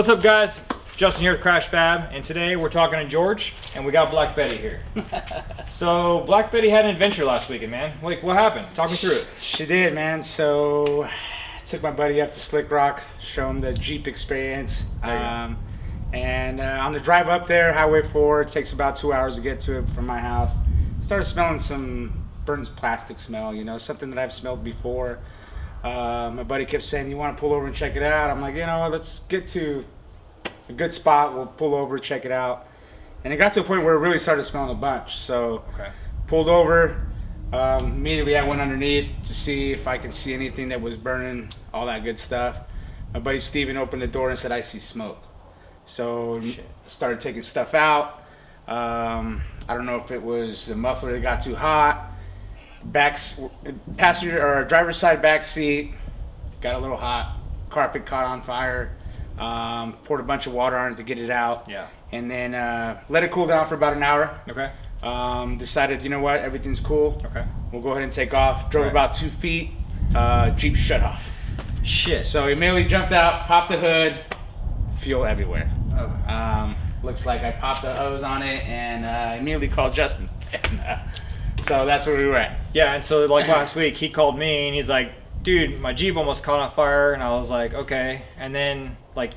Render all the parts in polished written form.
What's up, guys? Justin here with Crash Fab, and today we're talking to George, and we got Black Betty here. So Black Betty had an adventure last weekend, man. Like, what happened? Talk me through it. She did, man. So I took my buddy up to Slick Rock, show him the Jeep experience. And on the drive up there, Highway 4, it takes about 2 hours to get to it from my house. Started smelling some burnt plastic smell, you know, something that I've smelled before. My buddy kept saying, "You want to pull over and check it out?" I'm like, you know, let's get to a good spot. We'll pull over, check it out. And it got to a point where it really started smelling a bunch. So pulled over. Immediately I went underneath to see if I could see anything that was burning, all that good stuff. My buddy Steven opened the door and said, "I see smoke." So started taking stuff out. I don't know if it was the muffler that got too hot. Passenger or driver's side back seat got a little hot. Carpet caught on fire. Poured a bunch of water on it to get it out. Yeah. And then let it cool down for about an hour. Okay. Decided, you know what, everything's cool. Okay. We'll go ahead and take off. Drove about 2 feet. Jeep shut off. Shit. So immediately jumped out, popped the hood, fuel everywhere. Oh. Looks like I popped the hose on it and immediately called Justin. So that's where we were at. Yeah, and so like last week, he called me and he's like, "Dude, my Jeep almost caught on fire," and I was like, "Okay." And then like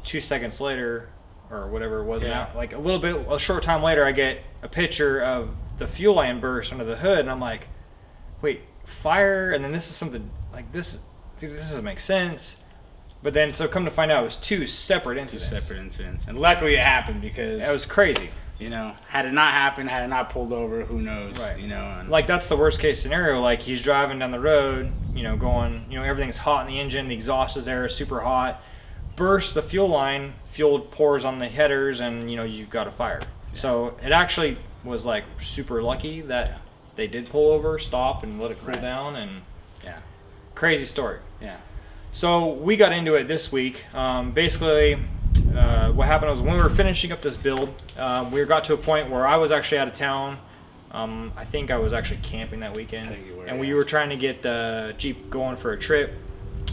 2 seconds later, or whatever it was, like a short time later, I get a picture of the fuel line burst under the hood, and I'm like, "Wait, fire?" And then this is something like this. This doesn't make sense. But then, so come to find out, it was two separate incidents. And luckily it happened because it was crazy. You know, had it not happened, had it not pulled over, who knows? Right. You know, and like that's the worst case scenario. Like he's driving down the road, you know, going, you know, everything's hot in the engine, the exhaust is there, super hot. Bursts the fuel line, fuel pours on the headers, and you know you've got a fire. Yeah. So it actually was like super lucky that they did pull over, stop, and let it cool down, and crazy story. Yeah. So we got into it this week. Basically, what happened was when we were finishing up this build, we got to a point where I was actually out of town. I think I was actually camping that weekend. I think you were, and we were trying to get the Jeep going for a trip.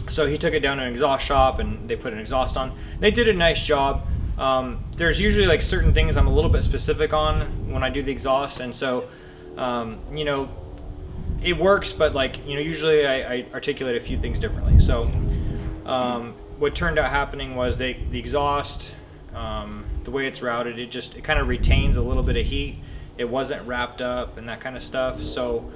So he took it down to an exhaust shop and they put an exhaust on. They did a nice job. There's usually like certain things I'm a little bit specific on when I do the exhaust, and so you know, it works, but like, you know, usually I articulate a few things differently. So what turned out happening was the exhaust, the way it's routed, it kind of retains a little bit of heat. It wasn't wrapped up and that kind of stuff. So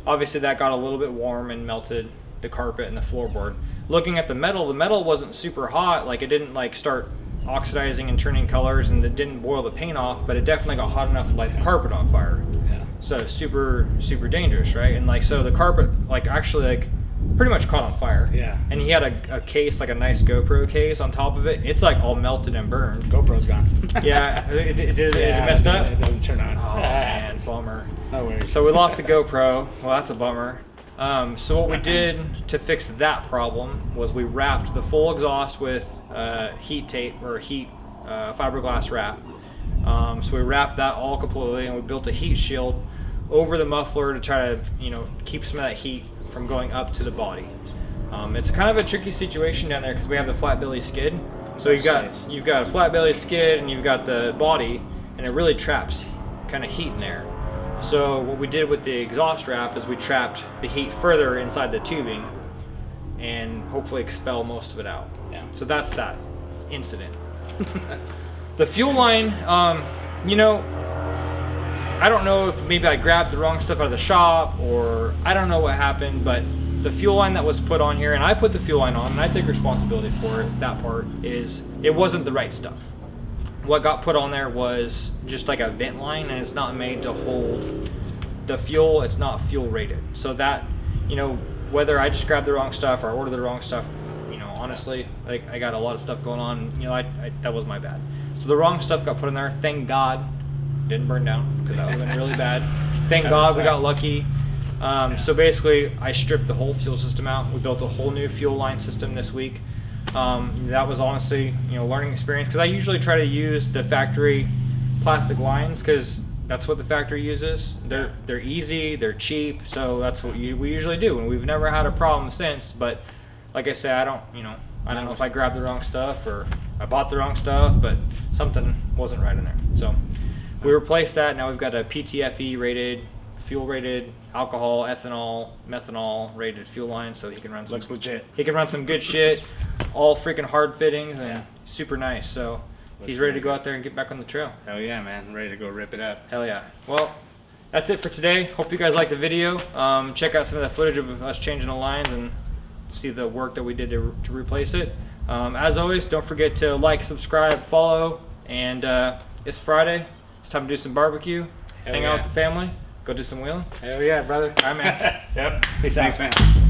obviously that got a little bit warm and melted the carpet and the floorboard. Looking at the metal wasn't super hot. Like it didn't like start oxidizing and turning colors, and it didn't boil the paint off, but it definitely got hot enough to light the carpet on fire. Yeah. So super, super dangerous, right? And like, so the carpet like actually like pretty much caught on fire. Yeah. And he had a case, like a nice GoPro case on top of it. It's like all melted and burned. GoPro's gone. Yeah. Is it messed up? It doesn't turn on. Oh man, bummer. No worries. So we lost the GoPro. Well, that's a bummer. So what we did to fix that problem was we wrapped the full exhaust with heat tape or heat fiberglass wrap. So we wrapped that all completely, and we built a heat shield over the muffler to try to, you know, keep some of that heat from going up to the body. It's kind of a tricky situation down there because we have the flat belly skid. So you've got a flat belly skid and you've got the body, and it really traps kind of heat in there. So what we did with the exhaust wrap is we trapped the heat further inside the tubing and hopefully expel most of it out. Yeah. So that's that incident. The fuel line, you know, I don't know if maybe I grabbed the wrong stuff out of the shop, or I don't know what happened, but the fuel line that was put on here, and I put the fuel line on and I take responsibility for it, that part is, it wasn't the right stuff. What got put on there was just like a vent line, and it's not made to hold the fuel. It's not fuel rated. So that, you know, whether I just grabbed the wrong stuff or I ordered the wrong stuff, you know, honestly, like I got a lot of stuff going on, you know, that was my bad. So the wrong stuff got put in there. Thank God it didn't burn down, because that would have been really bad. Thank God we got lucky. So basically I stripped the whole fuel system out. We built a whole new fuel line system this week. That was honestly, you know, learning experience, because I usually try to use the factory plastic lines because that's what the factory uses. They're easy, they're cheap, so that's what we usually do, and we've never had a problem since. But like I say, I don't, you know, I don't know if I grabbed the wrong stuff or I bought the wrong stuff, but something wasn't right in there. So we replaced that. Now we've got a PTFE rated, fuel rated, alcohol, ethanol, methanol rated fuel line, so he can run some, Looks legit. He can run some good shit, all freaking hard fittings and super nice. So he's ready to go out there and get back on the trail. Hell yeah, man. I'm ready to go rip it up. Hell yeah. Well, that's it for today. Hope you guys liked the video. Check out some of that footage of us changing the lines and see the work that we did to replace it. As always, don't forget to like, subscribe, follow, and it's Friday. It's time to do some barbecue, hang out with the family, go do some wheeling. Hell yeah, brother. All right, man. Yep. Peace Thanks, out. man.